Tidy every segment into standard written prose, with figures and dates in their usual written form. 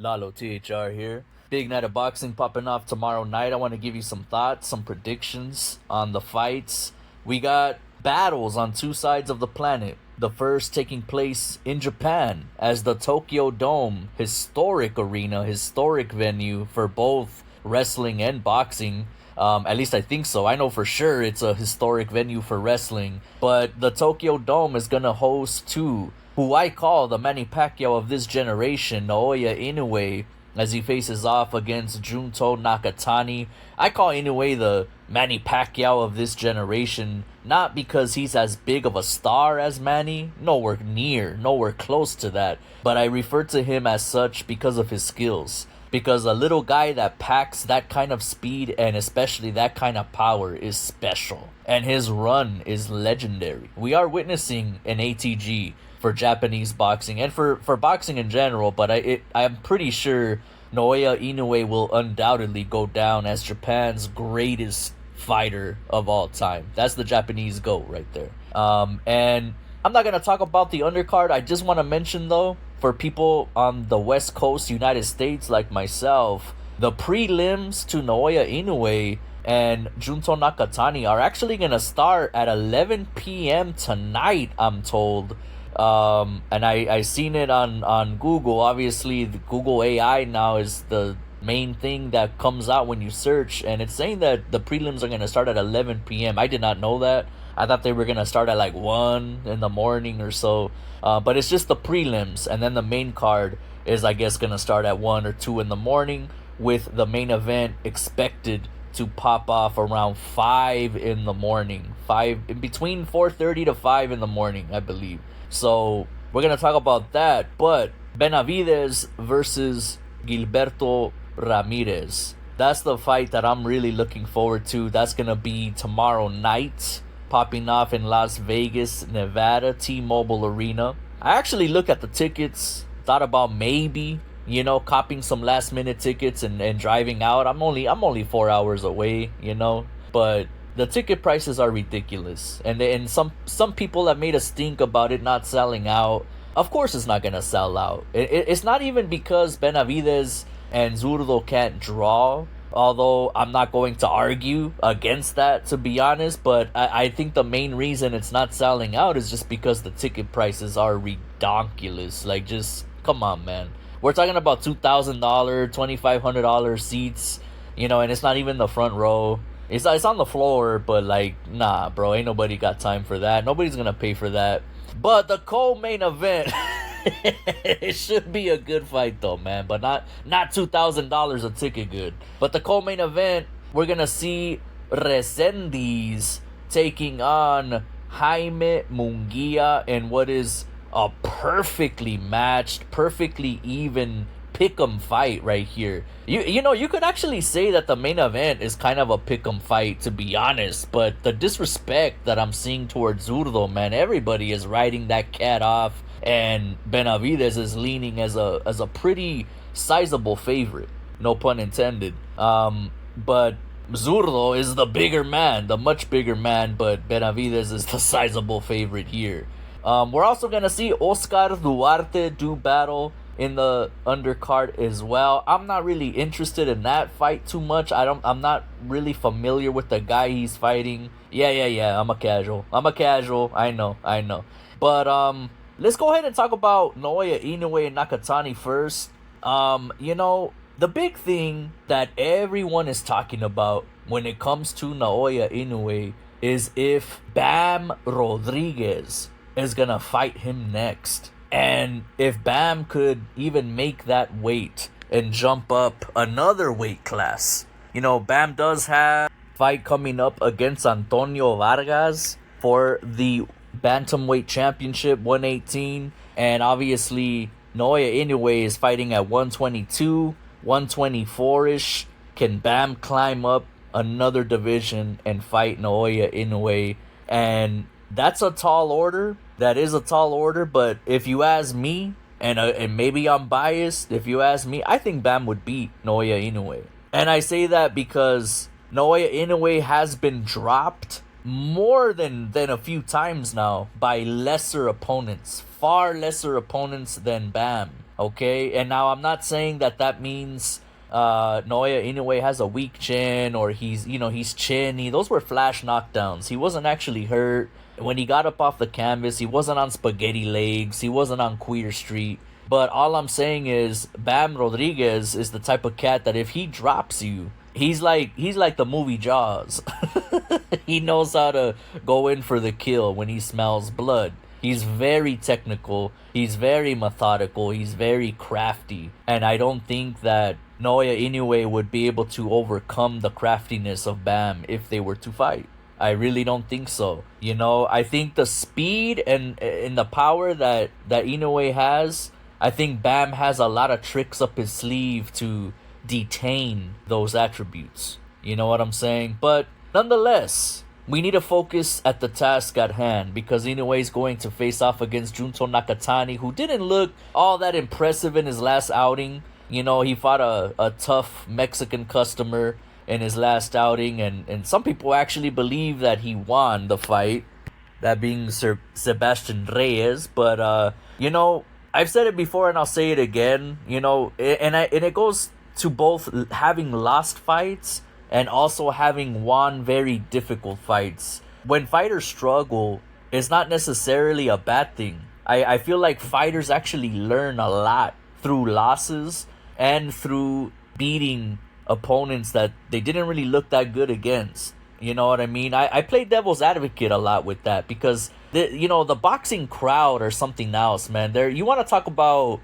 Lalo THR here. Big night of boxing popping off tomorrow night. I want to give you some thoughts, some predictions on the fights. We got battles on two sides of the planet. The first taking place in Japan as the Tokyo Dome, historic arena, historic venue for both wrestling and boxing. At least I think so. I know for sure it's a historic venue for wrestling. But the Tokyo Dome is going to host two who I call the Manny Pacquiao of this generation, Naoya Inoue, as he faces off against Junto Nakatani. I call Inoue the Manny Pacquiao of this generation, not because he's as big of a star as Manny, nowhere near, nowhere close to that, but I refer to him as such because of his skills. Because a little guy that packs that kind of speed and especially that kind of power is special. And his run is legendary. We are witnessing an ATG for Japanese boxing and for boxing in general, but I'm pretty sure Naoya Inoue will undoubtedly go down as Japan's greatest fighter of all time. That's the Japanese GOAT right there. And I'm not going to talk about the undercard. I just want to mention, though, for people on the West Coast, United States, like myself, the prelims to Naoya Inoue and Junto Nakatani are actually going to start at 11 p.m. tonight, I'm told. And I seen it on Google. Obviously, the Google AI now is the main thing that comes out when you search, and it's saying that the prelims are going to start at 11 p.m. I did not know that. I thought they were going to start at like 1 in the morning or so. But it's just the prelims, and then the main card is, I guess, going to start at 1 or 2 in the morning, with the main event expected to pop off around 5 in the morning. Between 4:30 to 5 in the morning, I believe. So we're going to talk about that. But Benavidez versus Gilberto Ramirez. That's the fight that I'm really looking forward to. That's going to be tomorrow night, popping off in Las Vegas, Nevada, T-Mobile Arena. I actually looked at the tickets, thought about maybe, copping some last minute tickets and driving out. I'm only 4 hours away, but the ticket prices are ridiculous. And some people have made a stink about it not selling out. Of course it's not going to sell out. It's not even because Benavidez and Zurdo can't draw, although I'm not going to argue against that, to be honest. But I think the main reason it's not selling out is just because the ticket prices are redonkulous. Like, just, come on, man. We're talking about $2,000, $2,500 seats, and it's not even the front row. It's on the floor, but like, nah, bro, ain't nobody got time for that. Nobody's gonna pay for that. But the co-main event, it should be a good fight though, man. But not $2,000 a ticket good. But the co-main event, we're gonna see Resendiz taking on Jaime Munguia in what is a perfectly matched, perfectly even pick'em fight right here. You could actually say that the main event is kind of a pick'em fight, to be honest. But the disrespect that I'm seeing towards Zurdo, man, everybody is riding that cat off, and Benavidez is leaning as a pretty sizable favorite, no pun intended. But Zurdo is the bigger man, the much bigger man, but Benavidez is the sizable favorite here. We're also gonna see Oscar Duarte do battle in the undercard as well. I'm not really interested in that fight too much. I'm not really familiar with the guy he's fighting. Yeah. I'm a casual. I know. But let's go ahead and talk about Naoya Inoue and Nakatani first. The big thing that everyone is talking about when it comes to Naoya Inoue is if Bam Rodriguez is gonna fight him next. And if Bam could even make that weight and jump up another weight class. Bam does have a fight coming up against Antonio Vargas for the Bantamweight Championship 118. And obviously, Naoya Inoue is fighting at 122, 124-ish. Can Bam climb up another division and fight Naoya Inoue? And that's a tall order. That is a tall order, but if you ask me, and maybe I'm biased, if you ask me, I think Bam would beat Naoya Inoue. And I say that because Naoya Inoue has been dropped more than a few times now by lesser opponents, far lesser opponents than Bam. Okay, and now I'm not saying that that means Naoya Inoue has a weak chin or he's chinny. Those were flash knockdowns. He wasn't actually hurt. When he got up off the canvas, he wasn't on spaghetti legs. He wasn't on Queer Street. But all I'm saying is Bam Rodriguez is the type of cat that if he drops you, he's like the movie Jaws. He knows how to go in for the kill when he smells blood. He's very technical. He's very methodical. He's very crafty. And I don't think that Naoya Inoue would be able to overcome the craftiness of Bam if they were to fight. I really don't think so. I think the speed and the power that Inoue has, I think Bam has a lot of tricks up his sleeve to detain those attributes. You know what I'm saying? But nonetheless, we need to focus at the task at hand because Inoue is going to face off against Junto Nakatani, who didn't look all that impressive in his last outing. He fought a tough Mexican customer in his last outing, and some people actually believe that he won the fight, that being Sebastian Reyes. But, I've said it before and I'll say it again, and it goes to both having lost fights and also having won very difficult fights. When fighters struggle, it's not necessarily a bad thing. I feel like fighters actually learn a lot through losses and through beating opponents that they didn't really look that good against. You know what I mean? I play devil's advocate a lot with that because the boxing crowd or something else, man. You want to talk about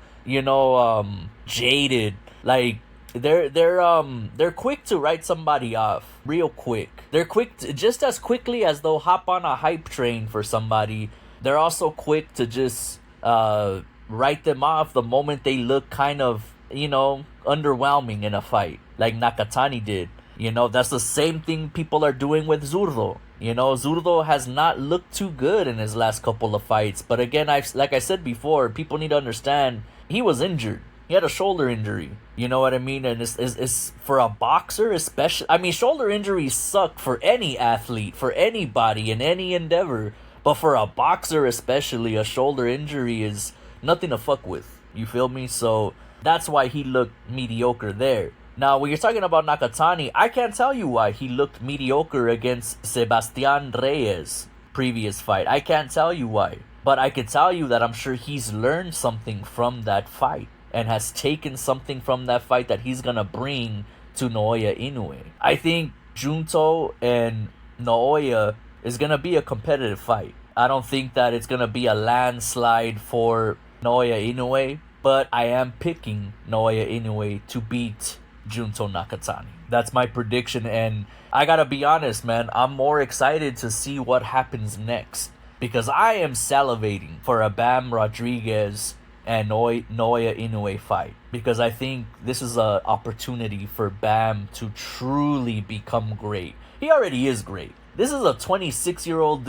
jaded, like they're quick to write somebody off real quick. They're quick just as quickly as they'll hop on a hype train for somebody. They're also quick to just write them off the moment they look kind of underwhelming in a fight, like Nakatani did. That's the same thing people are doing with Zurdo. Zurdo has not looked too good in his last couple of fights. But again, like I said before, people need to understand he was injured. He had a shoulder injury. You know what I mean? And it's for a boxer, especially. I mean, shoulder injuries suck for any athlete, for anybody in any endeavor. But for a boxer especially, a shoulder injury is nothing to fuck with. You feel me? So that's why he looked mediocre there. Now, when you're talking about Nakatani, I can't tell you why he looked mediocre against Sebastian Reyes' previous fight. I can't tell you why. But I can tell you that I'm sure he's learned something from that fight and has taken something from that fight that he's going to bring to Naoya Inoue. I think Junto and Naoya is going to be a competitive fight. I don't think that it's going to be a landslide for Naoya Inoue, but I am picking Naoya Inoue to beat Junto Nakatani. That's my prediction, and I gotta be honest, man, I'm more excited to see what happens next because I am salivating for a Bam Rodriguez and Naoya Inoue fight because I think this is an opportunity for Bam to truly become great. He already is great. This is a 26-year-old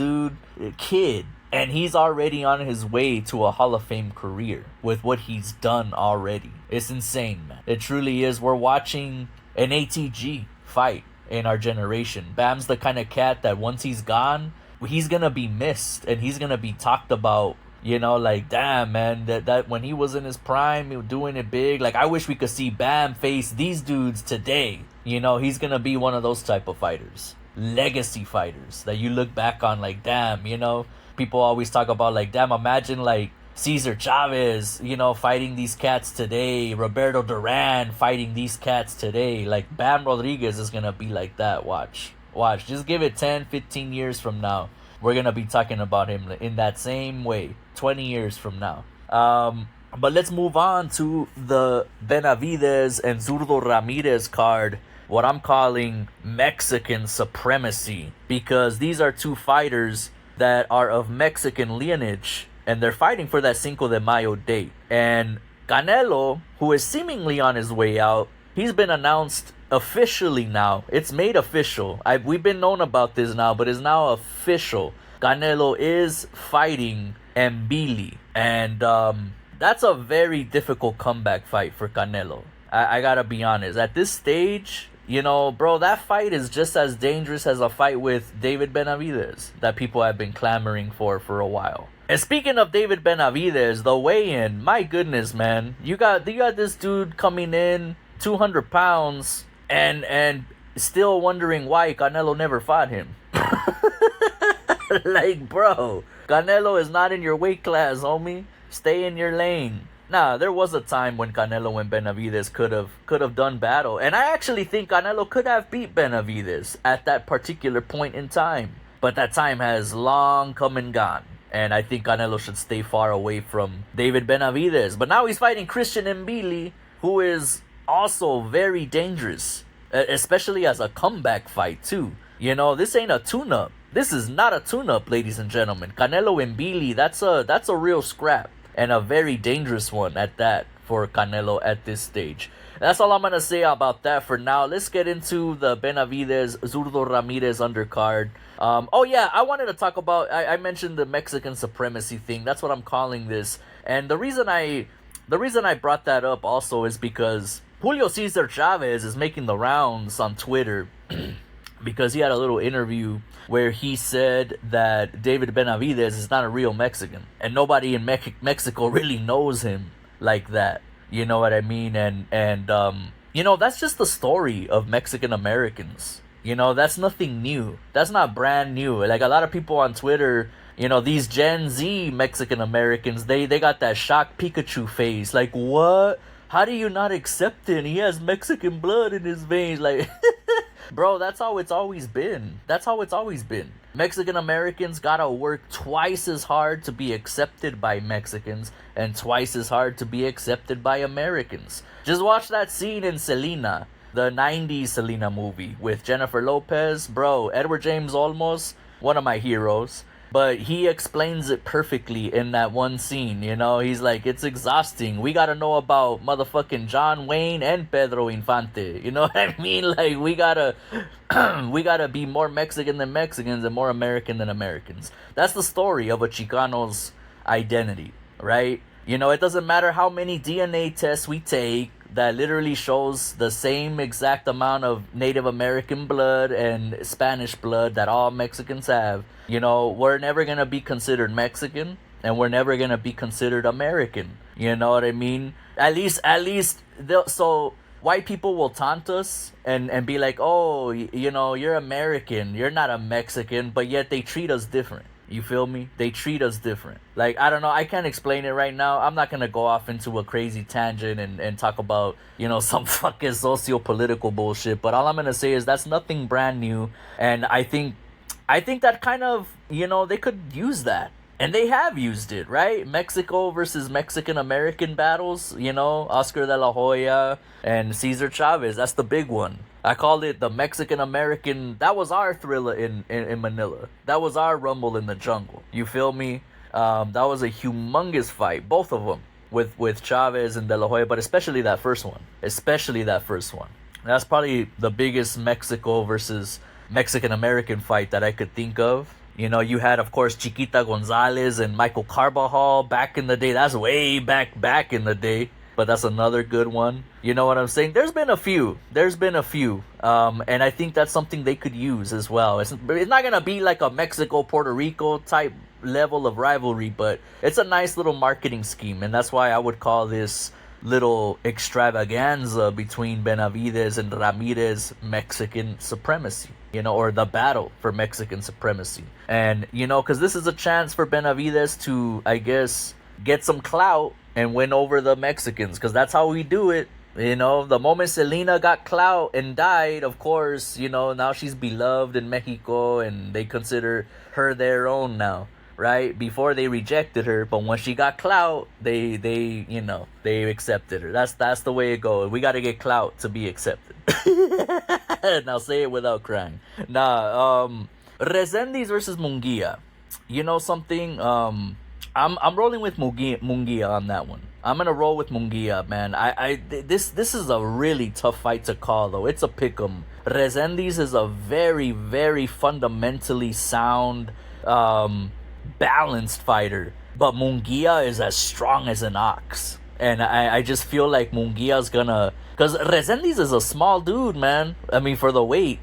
kid, and he's already on his way to a Hall of Fame career with what he's done already. It's insane, man. It truly is. We're watching an ATG fight in our generation. Bam's the kind of cat that once he's gone, he's going to be missed and he's going to be talked about. Like, damn, man, that when he was in his prime, he was doing it big. Like, I wish we could see Bam face these dudes today. He's going to be one of those type of fighters. Legacy fighters that you look back on like, damn, people always talk about like, damn, imagine like Cesar Chavez, fighting these cats today. Roberto Duran fighting these cats today. Like, Bam Rodriguez is going to be like that. Watch. Just give it 10, 15 years from now. We're going to be talking about him in that same way. 20 years from now. But let's move on to the Benavidez and Zurdo Ramirez card. What I'm calling Mexican Supremacy. Because these are two fighters that are of Mexican lineage, and they're fighting for that Cinco de Mayo date. And Canelo, who is seemingly on his way out, he's been announced officially now. It's made official. We've been known about this now, but it's now official. Canelo is fighting Mbili. And that's a very difficult comeback fight for Canelo. I gotta be honest. At this stage, bro, that fight is just as dangerous as a fight with David Benavidez that people have been clamoring for a while. And speaking of David Benavidez, the weigh-in, my goodness, man, you got this dude coming in 200 pounds and still wondering why Canelo never fought him. Like, bro, Canelo is not in your weight class, homie. Stay in your lane. Nah, there was a time when Canelo and Benavidez could have done battle, and I actually think Canelo could have beat Benavidez at that particular point in time. But that time has long come and gone, and I think Canelo should stay far away from David Benavidez. But now he's fighting Christian Mbili, who is also very dangerous, especially as a comeback fight too. You know, this ain't a tune-up. This is not a tune-up, ladies and gentlemen. Canelo Mbili, that's a real scrap. And a very dangerous one at that for Canelo at this stage. That's all I'm going to say about that for now. Let's get into the Benavidez Zurdo Ramirez undercard. Oh yeah, I wanted to talk about, I mentioned the Mexican supremacy thing. That's what I'm calling this. And the reason I brought that up also is because Julio Cesar Chavez is making the rounds on Twitter because he had a little interview where he said that David Benavidez is not a real Mexican. And nobody in Mexico really knows him like that. You know what I mean? And you know, that's just the story of Mexican Americans. You know, that's nothing new. That's not brand new. Like, a lot of people on Twitter, you know, these Gen Z Mexican Americans, they got that shocked Pikachu face. Like, what? How do you not accept it? He has Mexican blood in his veins. Like, bro, that's how it's always been. That's how it's always been. Mexican Americans gotta work twice as hard to be accepted by Mexicans and twice as hard to be accepted by Americans. Just watch that scene in Selena, the 90s Selena movie with Jennifer Lopez. Bro, Edward James Olmos, one of my heroes. But he explains it perfectly in that one scene, you know? He's like, it's exhausting. We gotta know about motherfucking John Wayne and Pedro Infante. You know what I mean? Like, we gotta be more Mexican than Mexicans and more American than Americans. That's the story of a Chicano's identity, right? You know, it doesn't matter how many DNA tests we take that literally shows the same exact amount of Native American blood and Spanish blood that all Mexicans have. You know, we're never gonna be considered Mexican, and we're never gonna be considered American. You know what I mean? At least, so white people will taunt us and be like, oh, you know, you're American, you're not a Mexican, but yet they treat us different. You feel me? They treat us different. Like, I don't know. I can't explain it right now. I'm not going to go off into a crazy tangent and talk about, you know, some fucking socio-political bullshit. But all I'm going to say is that's nothing brand new. And I think that kind of, you know, they could use that. And they have used it, right? Mexico versus Mexican-American battles, you know, Oscar de la Hoya and Cesar Chavez. That's the big one. I called it the Mexican-American. That was our Thriller in Manila. That was our Rumble in the Jungle. You feel me? That was a humongous fight, both of them, with Chavez and De La Hoya, but especially that first one. That's probably the biggest Mexico versus Mexican-American fight that I could think of. You know, you had, of course, Chiquita Gonzalez and Michael Carbajal back in the day. That's way back in the day. But that's another good one. You know what I'm saying? There's been a few. And I think that's something they could use as well. It's not going to be like a Mexico-Puerto Rico type level of rivalry, but it's a nice little marketing scheme. And that's why I would call this little extravaganza between Benavidez and Ramirez Mexican supremacy. You know, or the battle for Mexican supremacy. And, you know, because this is a chance for Benavidez to, I guess, get some clout and win over the Mexicans, because that's how we do it. You know, the moment Selena got clout and died, of course, you know, now she's beloved in Mexico and they consider her their own now, right? Before they rejected her, but when she got clout, they you know, they accepted her. That's the way it goes. We got to get clout to be accepted. Now say it without crying. Resendiz versus Munguia. You know something? I'm rolling with Munguia on that one. I'm gonna roll with Munguia, man. This is a really tough fight to call, though. It's a pick'em. Resendiz is a very, very fundamentally sound, balanced fighter, but Munguia is as strong as an ox. And I just feel like Munguia's gonna... Because Resendiz is a small dude, man. I mean, for the weight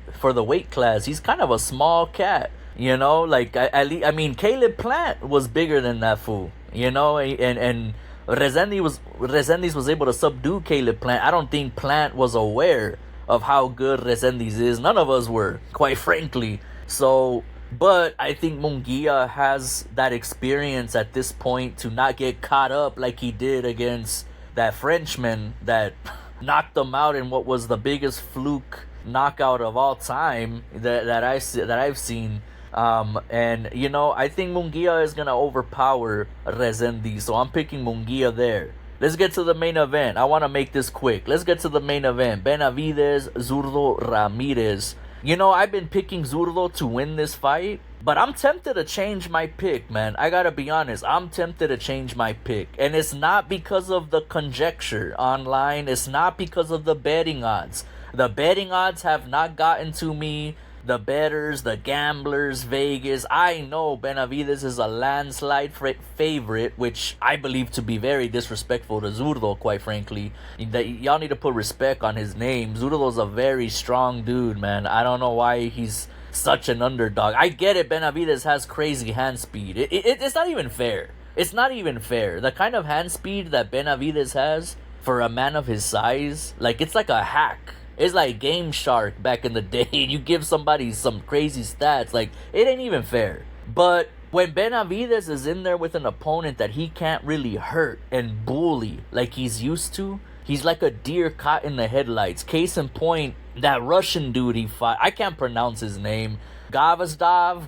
class, he's kind of a small cat. You know, like I mean, Caleb Plant was bigger than that fool. You know, and Resendiz was able to subdue Caleb Plant. I don't think Plant was aware of how good Resendiz is. None of us were, quite frankly. So, but I think Munguia has that experience at this point to not get caught up like he did against that Frenchman that knocked him out in what was the biggest fluke knockout of all time that I've seen. And you know, I think Munguia is gonna overpower Rezendi, so I'm picking Munguia there. Let's get to the main event. I want to make this quick. Let's get to the main event. Benavidez, Zurdo Ramirez. You know, I've been picking Zurdo to win this fight, but I'm tempted to change my pick, man. I gotta be honest. I'm tempted to change my pick. And it's not because of the conjecture online. It's not because of the betting odds. The betting odds have not gotten to me. The bettors, the gamblers, Vegas. I know Benavidez is a landslide favorite, which I believe to be very disrespectful to Zurdo, quite frankly. Y'all need to put respect on his name. Zurdo's a very strong dude, man. I don't know why he's such an underdog. I get it, Benavidez has crazy hand speed. It's not even fair. It's not even fair. The kind of hand speed that Benavidez has for a man of his size, like, it's like a hack. It's like Game Shark back in the day. You give somebody some crazy stats. Like, it ain't even fair. But when Benavidez is in there with an opponent that he can't really hurt and bully like he's used to, he's like a deer caught in the headlights. Case in point, that Russian dude he fought. I can't pronounce his name. Gavorsdav.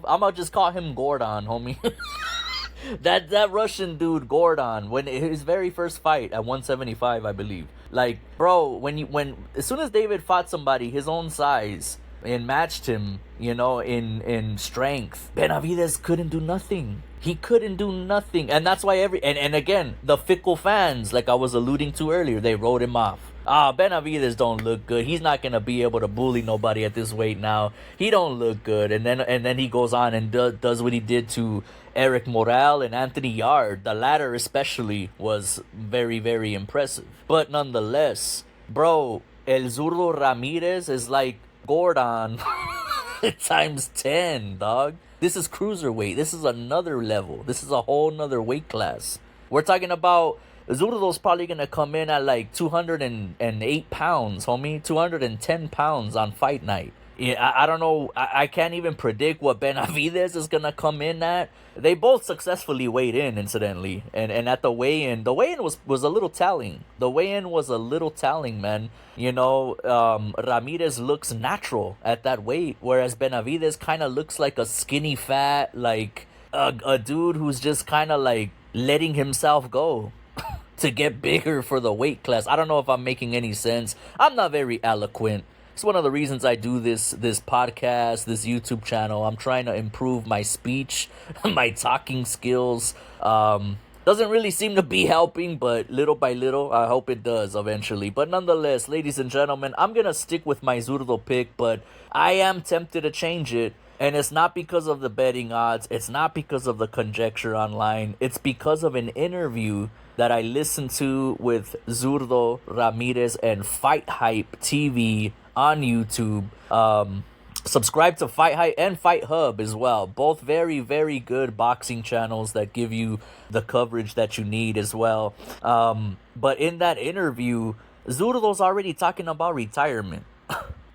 I'm gonna just call him Gordon, homie. that Russian dude Gordon, when his very first fight at 175, I believe. Like, bro, when as soon as David fought somebody his own size and matched him, you know, in strength, Benavidez couldn't do nothing. He couldn't do nothing. And that's why and again, the fickle fans, like I was alluding to earlier, they wrote him off. Benavidez don't look good. He's not gonna be able to bully nobody at this weight now. He don't look good. And then he goes on and does what he did to Eric Morel and Anthony Yard. The latter especially was very, very impressive. But nonetheless, bro, El Zurdo Ramirez is like Gordon times 10, dog. This is cruiserweight. This is another level. This is a whole nother weight class. We're talking about Zurdo's probably going to come in at like 208 pounds, homie. 210 pounds on fight night. Yeah, I don't know. I can't even predict what Benavidez is going to come in at. They both successfully weighed in, incidentally. And at the weigh-in was a little telling. The weigh-in was a little telling, man. You know, Ramirez looks natural at that weight, whereas Benavidez kind of looks like a skinny fat, like a dude who's just kind of like letting himself go to get bigger for the weight class. I don't know if I'm making any sense. I'm not very eloquent. It's one of the reasons I do this podcast, this YouTube channel. I'm trying to improve my speech, my talking skills. Doesn't really seem to be helping, but little by little, I hope it does eventually. But nonetheless, ladies and gentlemen, I'm going to stick with my Zurdo pick, but I am tempted to change it. And it's not because of the betting odds. It's not because of the conjecture online. It's because of an interview that I listened to with Zurdo Ramirez and Fight Hype TV on YouTube. Subscribe to Fight Hype and Fight Hub as well. Both very, very good boxing channels that give you the coverage that you need as well. But in that interview, Zurdo's already talking about retirement.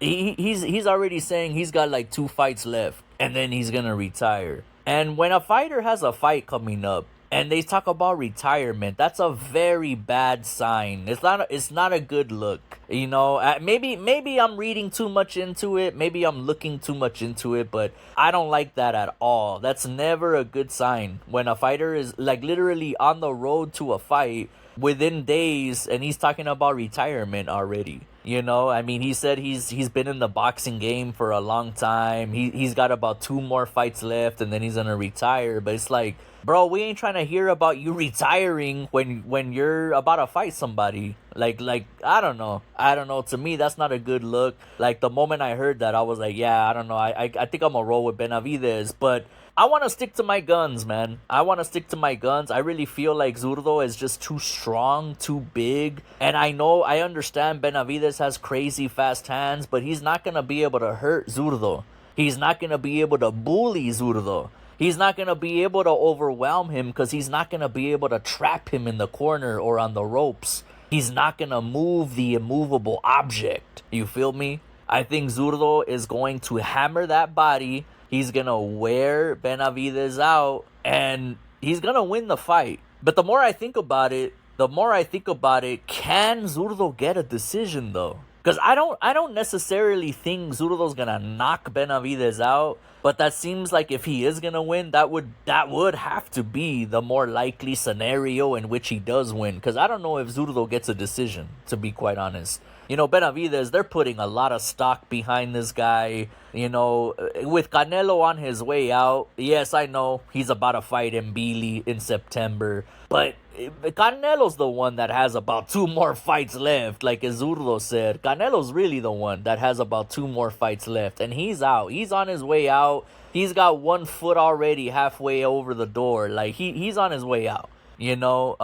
He's already saying he's got like 2 fights left and then he's gonna retire. And when a fighter has a fight coming up and they talk about retirement, that's a very bad sign. It's not a good look. You know, maybe I'm reading too much into it. Maybe I'm looking too much into it, but I don't like that at all. That's never a good sign when a fighter is like literally on the road to a fight within days and he's talking about retirement already. You know, I mean, he said he's been in the boxing game for a long time. He's got about 2 more fights left and then he's gonna retire. But it's like, bro, we ain't trying to hear about you retiring when you're about to fight somebody. Like I don't know. To me, that's not a good look. Like the moment I heard that, I was like, yeah, I don't know. I think I'm gonna roll with Benavidez, but I want to stick to my guns, man. I really feel like Zurdo is just too strong, too big. And I understand Benavidez has crazy fast hands, but he's not going to be able to hurt Zurdo. He's not going to be able to bully Zurdo. He's not going to be able to overwhelm him because he's not going to be able to trap him in the corner or on the ropes. He's not going to move the immovable object. You feel me? I think Zurdo is going to hammer that body. He's going to wear Benavides out and he's going to win the fight. But the more I think about it, can Zurdo get a decision though? Because I don't necessarily think Zurdo's gonna knock Benavides out, but that seems like if he is gonna win, that would have to be the more likely scenario in which he does win. Because I don't know if Zurdo gets a decision, to be quite honest. You know, Benavides, they're putting a lot of stock behind this guy. You know, with Canelo on his way out, yes, I know he's about to fight Mbili in September, but Canelo's the one that has about 2 more fights left. Like Zurdo said, Canelo's really the one that has about 2 more fights left, and he's out. He's on his way out. He's got 1 foot already halfway over the door. Like he's on his way out. You know,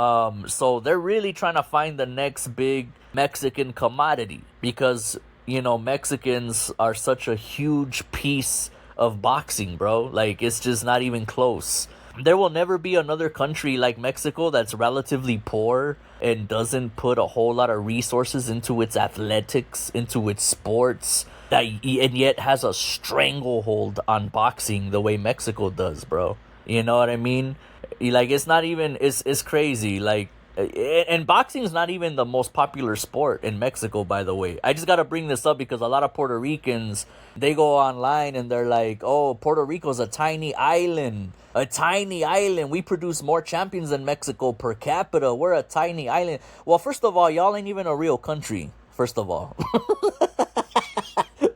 so they're really trying to find the next big Mexican commodity because, you know, Mexicans are such a huge piece of boxing, bro. Like, it's just not even close. There will never be another country like Mexico that's relatively poor and doesn't put a whole lot of resources into its athletics, into its sports, and yet has a stranglehold on boxing the way Mexico does, bro. You know what I mean? Like, it's not even, it's crazy. Like, and boxing is not even the most popular sport in Mexico, by the way. I just got to bring this up because a lot of Puerto Ricans, they go online and they're like, oh, Puerto Rico's a tiny island. A tiny island. We produce more champions than Mexico per capita. We're a tiny island. Well, first of all, y'all ain't even a real country. First of all.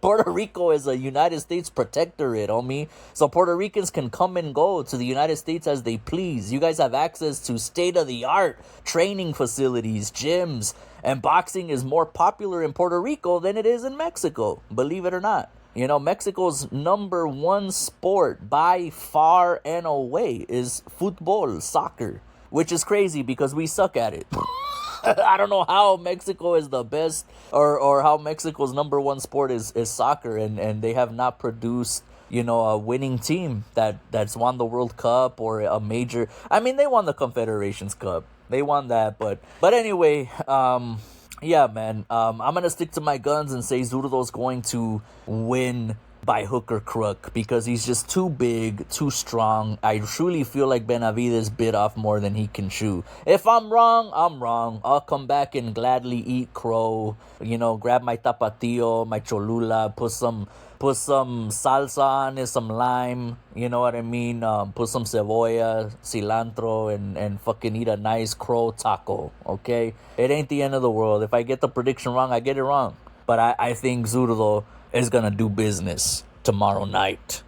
Puerto Rico is a United States protectorate, homie. So Puerto Ricans can come and go to the United States as they please. You guys have access to state-of-the-art training facilities, gyms, and boxing is more popular in Puerto Rico than it is in Mexico, believe it or not. You know, Mexico's number 1 sport by far and away is football, soccer, which is crazy because we suck at it. I don't know how Mexico is the best or how Mexico's number 1 sport is soccer and they have not produced, you know, a winning team that's won the World Cup or a major. I mean, they won the Confederations Cup. They won that, but anyway, yeah, man. I'm going to stick to my guns and say Zurdo's going to win by hook or crook because he's just too big, too strong. I truly feel like Benavides bit off more than he can chew. If I'm wrong, I'm wrong. I'll come back and gladly eat crow. You know, grab my tapatio, my cholula, put some salsa on it, some lime, you know what I mean? Put some cebolla, cilantro, and fucking eat a nice crow taco, okay? It ain't the end of the world. If I get the prediction wrong, I get it wrong. But I think Zurdo is gonna do business tomorrow night.